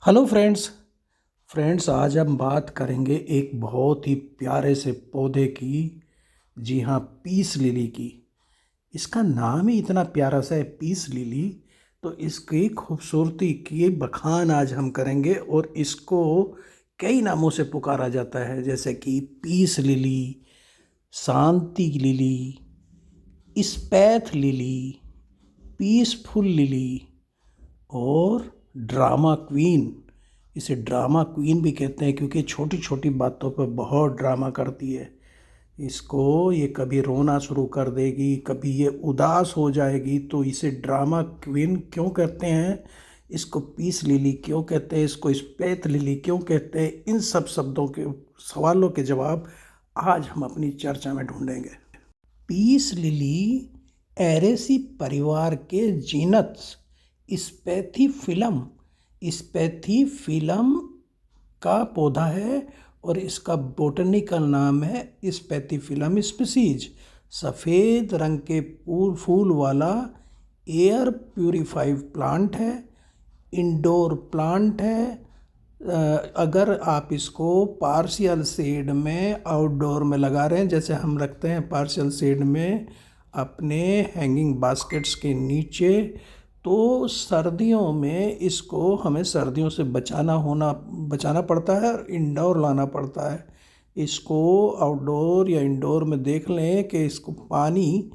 Hello friends. आज हम बात करेंगे एक बहुत ही प्यारे से पौधे की। जी हाँ, पीस लिली की। इसका नाम ही इतना प्यारा सा है, पीस लिली। तो इसकी खूबसूरती की बखान आज हम करेंगे और इसको कई नामों से पुकारा जाता है, जैसे कि पीस लिली, शांति lily, spathe lily, peaceful lily और ड्रामा क्वीन। इसे ड्रामा क्वीन भी कहते हैं क्योंकि छोटी छोटी बातों पर बहुत ड्रामा करती है। इसको ये कभी रोना शुरू कर देगी, कभी ये उदास हो जाएगी, तो इसे ड्रामा क्वीन क्यों कहते हैं, इसको पीस लिली क्यों कहते हैं, इसको स्पेथ लिली क्यों कहते हैं, इन सब शब्दों के सवालों के जवाब आज हम अपनी चर्चा में ढूंढेंगे। पीस लिली एरेसी परिवार के जीनस स्पैथीफिलम स्पैथीफिलम का पौधा है और इसका बोटनिकल नाम है स्पैथीफिलम स्पीसीज। सफ़ेद रंग के फूल वाला एयर प्यूरिफाइव प्लांट है, इंडोर प्लांट है। अगर आप इसको पार्शियल शेड में आउटडोर में लगा रहे हैं, जैसे हम रखते हैं पार्शियल शेड में अपने हैंगिंग बास्केट्स के नीचे, तो सर्दियों में इसको हमें सर्दियों से बचाना पड़ता है और इंडोर लाना पड़ता है। इसको आउटडोर या इंडोर में देख लें कि इसको पानी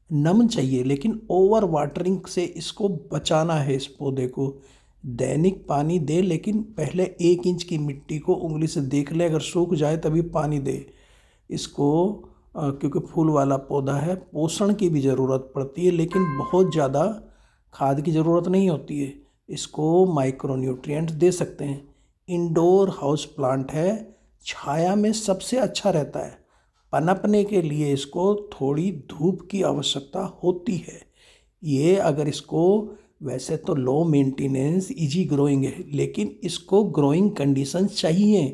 नम चाहिए, लेकिन ओवर वाटरिंग से इसको बचाना है। इस पौधे को दैनिक पानी दे, लेकिन पहले 1 इंच की मिट्टी को उंगली से देख ले, अगर सूख जाए तभी पानी दे इसको। क्योंकि फूल वाला पौधा है, पोषण की भी ज़रूरत पड़ती है, लेकिन बहुत ज़्यादा खाद की ज़रूरत नहीं होती है। इसको माइक्रो न्यूट्रिएंट्स दे सकते हैं। इंडोर हाउस प्लांट है, छाया में सबसे अच्छा रहता है। पनपने के लिए इसको थोड़ी धूप की आवश्यकता होती है। ये अगर इसको, वैसे तो लो मेंटेनेंस इजी ग्रोइंग है, लेकिन इसको ग्रोइंग कंडीशंस चाहिए,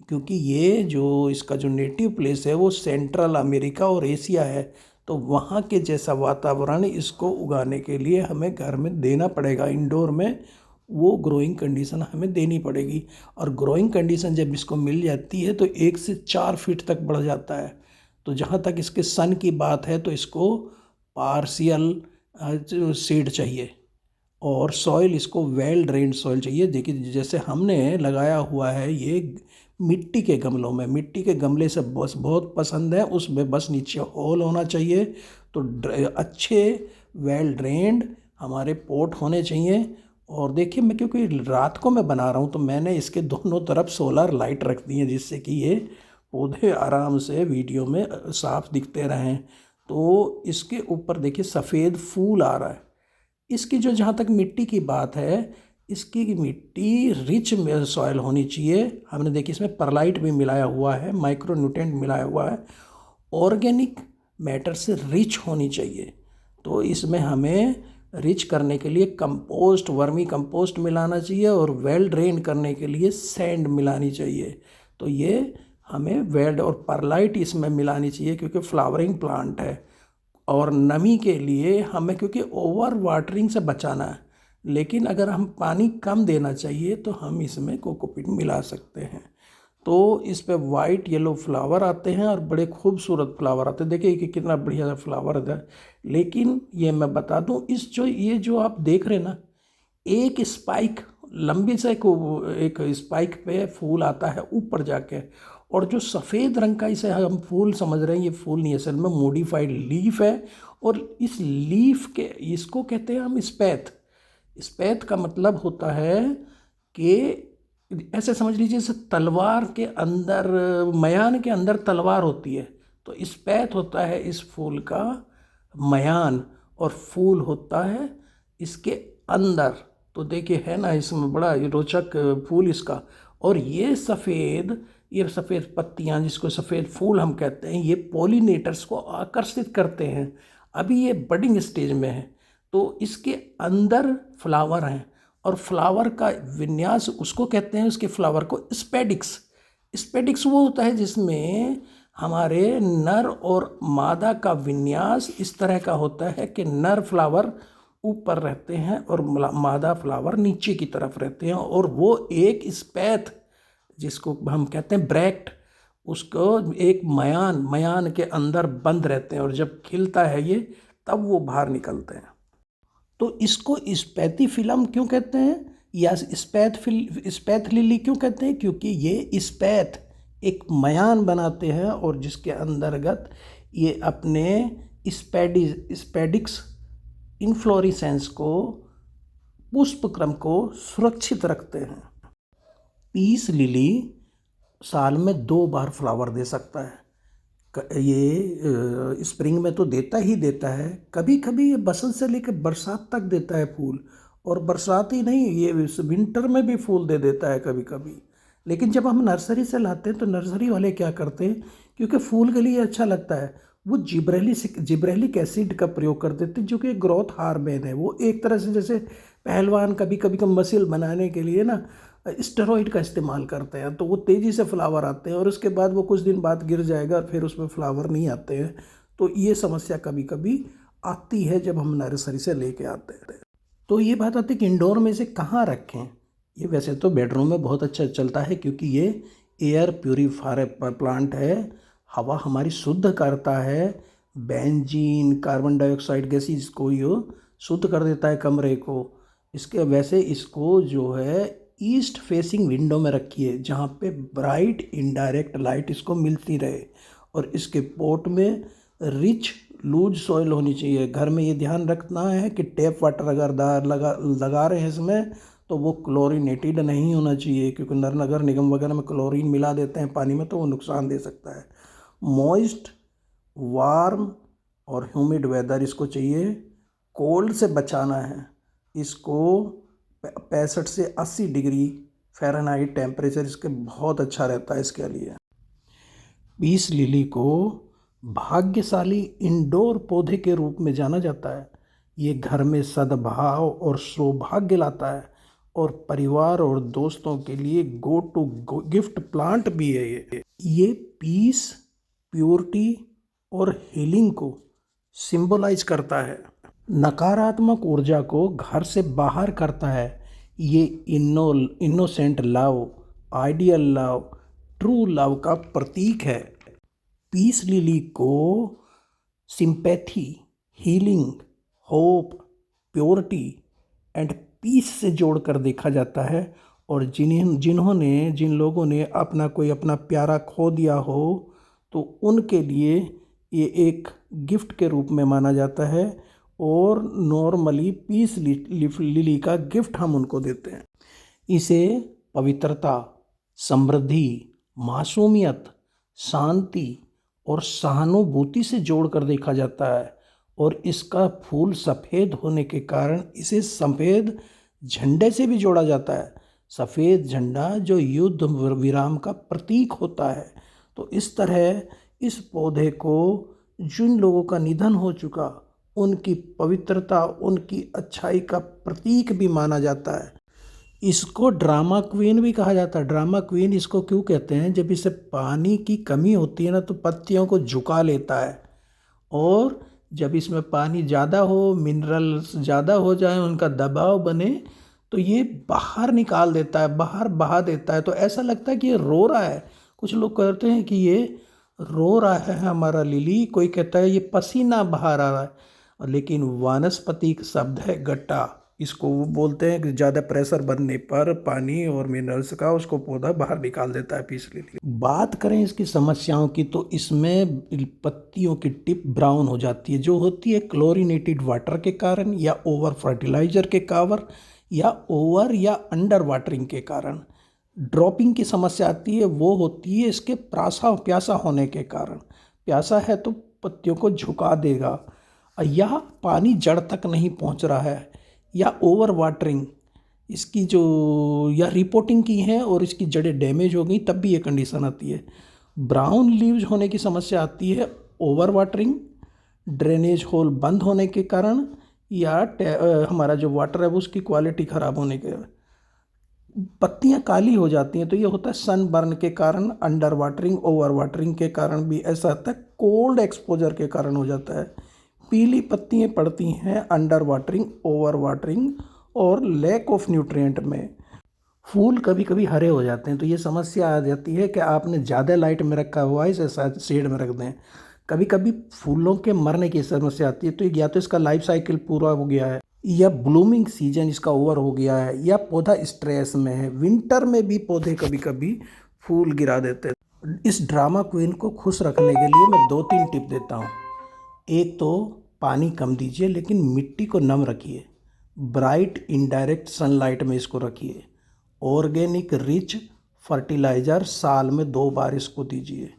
क्योंकि ये जो इसका जो नेटिव प्लेस है वो सेंट्रल अमेरिका और एशिया है। तो वहाँ के जैसा वातावरण इसको उगाने के लिए हमें घर में देना पड़ेगा, इंडोर में वो ग्रोइंग कंडीशन हमें देनी पड़ेगी। और ग्रोइंग कंडीशन जब इसको मिल जाती है तो 1 से 4 फीट तक बढ़ जाता है। तो जहाँ तक इसके सन की बात है, तो इसको पार्शियल सीड चाहिए और सॉइल इसको वेल ड्रेन्ड सॉइल चाहिए। देखिए, जैसे हमने लगाया हुआ है ये मिट्टी के गमलों में, मिट्टी के गमले से बस बहुत पसंद है, उसमें बस नीचे होल होना चाहिए। तो अच्छे वेल ड्रेन्ड हमारे पोट होने चाहिए। और देखिए, मैं क्योंकि रात को मैं बना रहा हूँ, तो मैंने इसके दोनों तरफ सोलर लाइट रख दी है, जिससे कि ये पौधे आराम से वीडियो में साफ दिखते रहें। तो इसके ऊपर देखिए सफ़ेद फूल आ रहा है। इसकी जो, जहाँ तक मिट्टी की बात है, इसकी मिट्टी रिच सॉइल होनी चाहिए। हमने देखिए इसमें परलाइट भी मिलाया हुआ है, माइक्रो न्यूट्रिएंट मिलाया हुआ है। ऑर्गेनिक मैटर से रिच होनी चाहिए। तो इसमें हमें रिच करने के लिए कंपोस्ट, वर्मी कंपोस्ट मिलाना चाहिए और वेल ड्रेन करने के लिए सैंड मिलानी चाहिए। तो ये हमें वेल और परलाइट इसमें मिलानी चाहिए, क्योंकि फ्लावरिंग प्लांट है। और नमी के लिए हमें, क्योंकि ओवर वाटरिंग से बचाना है, लेकिन अगर हम पानी कम देना चाहिए तो हम इसमें कोकोपीट मिला सकते हैं। तो इस पे वाइट येलो फ्लावर आते हैं और बड़े खूबसूरत फ्लावर आते हैं। देखिए कि कितना बढ़िया सा फ्लावर है। लेकिन ये मैं बता दूं, ये जो आप देख रहे हैं ना, एक स्पाइक लंबी से एक स्पाइक पे फूल आता है ऊपर जाके, और जो सफ़ेद रंग का इसे हम फूल समझ रहे हैं, ये फूल नहीं है, असल में मॉडिफाइड लीफ है। और इस लीफ के, इसको कहते हैं हम स्पैथ। स्पैथ का मतलब होता है कि ऐसे समझ लीजिए जैसे तलवार के अंदर, मयान के अंदर तलवार होती है, तो स्पैथ होता है इस फूल का मयान, और फूल होता है इसके अंदर। तो देखिए है ना, इसमें बड़ा रोचक फूल इसका। और ये सफ़ेद पत्तियां, जिसको सफ़ेद फूल हम कहते हैं, ये पॉलिनेटर्स को आकर्षित करते हैं। अभी ये बडिंग स्टेज में है, तो इसके अंदर फ्लावर हैं। और फ्लावर का विन्यास उसको कहते हैं, उसके फ्लावर को स्पेडिक्स। स्पेडिक्स वो होता है जिसमें हमारे नर और मादा का विन्यास इस तरह का होता है कि नर फ्लावर ऊपर रहते हैं और मादा फ्लावर नीचे की तरफ रहते हैं, और वो एक स्पैथ जिसको हम कहते हैं ब्रैक्ट, उसको एक मयान के अंदर बंद रहते हैं, और जब खिलता है ये तब वो बाहर निकलते हैं। तो इसको स्पैथीफिलम क्यों कहते हैं या स्पैथ लिली क्यों कहते हैं? क्योंकि ये स्पैथ एक मयान बनाते हैं और जिसके अंतर्गत ये अपने स्पैडिक्स इन्फ्लोरेसेंस को, पुष्प क्रम को सुरक्षित रखते हैं। पीस लिली साल में 2 बार फ्लावर दे सकता है। ये स्प्रिंग में तो देता ही देता है, कभी कभी ये बसंत से लेकर बरसात तक देता है फूल, और बरसात ही नहीं, ये विंटर में भी फूल दे देता है कभी कभी। लेकिन जब हम नर्सरी से लाते हैं तो नर्सरी वाले क्या करते हैं, क्योंकि फूल के लिए अच्छा लगता है, वो जिब्रेलिक एसिड का प्रयोग कर देते हैं, जो कि ग्रोथ हार्मोन है। वो एक तरह से जैसे पहलवान कभी कभी मसल बनाने के लिए ना स्टेरॉइड का इस्तेमाल करते हैं, तो वो तेज़ी से फ्लावर आते हैं और उसके बाद वो कुछ दिन बाद गिर जाएगा और फिर उसमें फ्लावर नहीं आते हैं। तो ये समस्या कभी कभी आती है जब हम नर्सरी से लेके आते हैं। तो ये बात आती है कि इंडोर में इसे कहाँ रखें। ये वैसे तो बेडरूम में बहुत अच्छा चलता है, क्योंकि ये एयर प्योरीफायर प्लांट है, हवा हमारी शुद्ध करता है, बेंजीन कार्बन डाइऑक्साइड गैसेज को ये शुद्ध कर देता है कमरे को। इसके वैसे इसको जो है ईस्ट फेसिंग विंडो में रखिए, जहाँ पे ब्राइट इनडायरेक्ट लाइट इसको मिलती रहे, और इसके पोट में रिच लूज सॉइल होनी चाहिए। घर में ये ध्यान रखना है कि टैप वाटर अगर लगा रहे हैं इसमें तो वो क्लोरीनेटेड नहीं होना चाहिए, क्योंकि नगर निगम वगैरह में क्लोरीन मिला देते हैं पानी में, तो वो नुकसान दे सकता है। मॉइस्ट, वार्म और ह्यूमिड वेदर इसको चाहिए। कोल्ड से बचाना है इसको, 65 से 80 डिग्री फ़ारेनहाइट टेम्परेचर इसके बहुत अच्छा रहता है इसके लिए। पीस लिली को भाग्यशाली इंडोर पौधे के रूप में जाना जाता है। ये घर में सद्भाव और सौभाग्य लाता है, और परिवार और दोस्तों के लिए गो टू गिफ्ट प्लांट भी है ये पीस, प्योरिटी और हीलिंग को सिंबलाइज करता है। नकारात्मक ऊर्जा को घर से बाहर करता है। ये innocent love, ideal love, true love का प्रतीक है। पीस लिली को sympathy, healing, hope, purity and peace से जोड़कर देखा जाता है, और जिन लोगों ने अपना प्यारा खो दिया हो, तो उनके लिए ये एक गिफ्ट के रूप में माना जाता है, और नॉर्मली पीस लिली का गिफ्ट हम उनको देते हैं। इसे पवित्रता, समृद्धि, मासूमियत, शांति और सहानुभूति से जोड़कर देखा जाता है, और इसका फूल सफ़ेद होने के कारण इसे सफ़ेद झंडे से भी जोड़ा जाता है। सफ़ेद झंडा जो युद्ध विराम का प्रतीक होता है। तो इस तरह इस पौधे को जिन लोगों का निधन हो चुका, उनकी पवित्रता, उनकी अच्छाई का प्रतीक भी माना जाता है। इसको ड्रामा क्वीन भी कहा जाता है। ड्रामा क्वीन इसको क्यों कहते हैं? जब इसे पानी की कमी होती है ना, तो पत्तियों को झुका लेता है, और जब इसमें पानी ज़्यादा हो, मिनरल्स ज़्यादा हो जाए, उनका दबाव बने, तो ये बाहर निकाल देता है, बाहर बहा देता है। तो ऐसा लगता है कि ये रो रहा है। कुछ लोग कहते हैं कि ये रो रहा है हमारा लिली, कोई कहता है ये पसीना बहा रहा है। लेकिन वानस्पतिक शब्द है गट्टा, इसको वो बोलते हैं कि ज़्यादा प्रेशर बनने पर पानी और मिनरल्स का उसको पौधा बाहर निकाल देता है पीस लिली। बात करें इसकी समस्याओं की, तो इसमें पत्तियों की टिप ब्राउन हो जाती है, जो होती है क्लोरीनेटेड वाटर के कारण, या ओवर फर्टिलाइजर के कारण, या ओवर या अंडर वाटरिंग के कारण। ड्रॉपिंग की समस्या आती है, वो होती है इसके प्यासा होने के कारण। प्यासा है तो पत्तियों को झुका देगा, या पानी जड़ तक नहीं पहुंच रहा है, या ओवर वाटरिंग इसकी जो, या रिपोर्टिंग की है और इसकी जड़ें डैमेज हो गई, तब भी ये कंडीशन आती है। ब्राउन लीव्स होने की समस्या आती है ओवर वाटरिंग, ड्रेनेज होल बंद होने के कारण, या हमारा जो वाटर है वो उसकी क्वालिटी ख़राब होने के। पत्तियां काली हो जाती हैं, तो ये होता है सन बर्न के कारण, अंडर वाटरिंग, ओवर वाटरिंग के कारण भी ऐसा होता है, कोल्ड एक्सपोजर के कारण हो जाता है। पीली पत्तियाँ पड़ती हैं अंडर वाटरिंग, ओवर वाटरिंग और लैक ऑफ न्यूट्रिएंट में। फूल कभी कभी हरे हो जाते हैं, तो ये समस्या आ जाती है कि आपने ज़्यादा लाइट में रखा हुआ है, इसे शायद शेड में रख दें। कभी कभी फूलों के मरने की समस्या आती है, तो या तो इसका लाइफ साइकिल पूरा हो गया है, या ब्लूमिंग सीजन इसका ओवर हो गया है, या पौधा स्ट्रेस में है। विंटर में भी पौधे कभी कभी फूल गिरा देते हैं। इस ड्रामा क्वीन को खुश रखने के लिए मैं 2-3 टिप देता हूँ। एक तो पानी कम दीजिए, लेकिन मिट्टी को नम रखिए। ब्राइट इनडायरेक्ट सनलाइट में इसको रखिए। ऑर्गेनिक रिच फर्टिलाइज़र साल में 2 बार इसको दीजिए।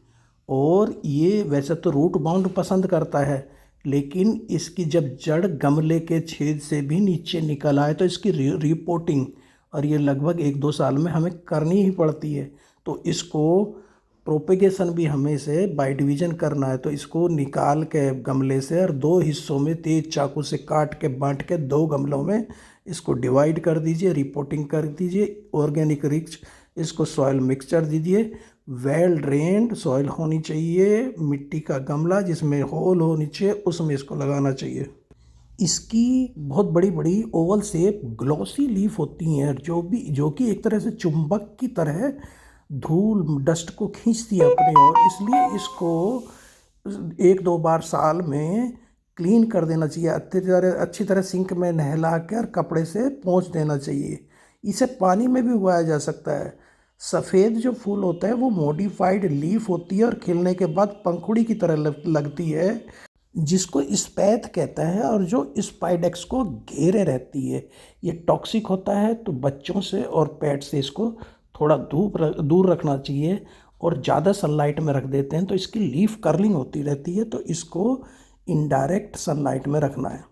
और ये वैसे तो रूट बाउंड पसंद करता है, लेकिन इसकी जब जड़ गमले के छेद से भी नीचे निकल आए तो इसकी रिपोर्टिंग, और ये लगभग 1-2 साल में हमें करनी ही पड़ती है। तो इसको प्रोपेगेशन भी हमें से बाय डिवीजन करना है, तो इसको निकाल के गमले से और 2 हिस्सों में तेज चाकू से काट के बांट के 2 गमलों में इसको डिवाइड कर दीजिए, रिपोर्टिंग कर दीजिए। ऑर्गेनिक रिच इसको सॉइल मिक्सचर दीजिए। वेल ड्रेन्ड सॉइल होनी चाहिए। मिट्टी का गमला जिसमें होल होनी चाहिए, उसमें इसको लगाना चाहिए। इसकी बहुत बड़ी बड़ी ओवल शेप ग्लॉसी लीफ होती हैं, जो कि एक तरह से चुंबक की तरह धूल डस्ट को खींचती है अपनी ओर। इसलिए इसको 1-2 बार साल में क्लीन कर देना चाहिए। अच्छी तरह सिंक में नहला कर कपड़े से पोंछ देना चाहिए। इसे पानी में भी उगाया जा सकता है। सफ़ेद जो फूल होता है वो मॉडिफाइड लीफ होती है और खिलने के बाद पंखुड़ी की तरह लगती है, जिसको स्पैथ कहता है, और जो स्पाइडेक्स को घेरे रहती है। ये टॉक्सिक होता है, तो बच्चों से और पेट से इसको थोड़ा दूर रखना चाहिए। और ज़्यादा सनलाइट में रख देते हैं तो इसकी लीफ कर्लिंग होती रहती है, तो इसको इनडायरेक्ट सनलाइट में रखना है।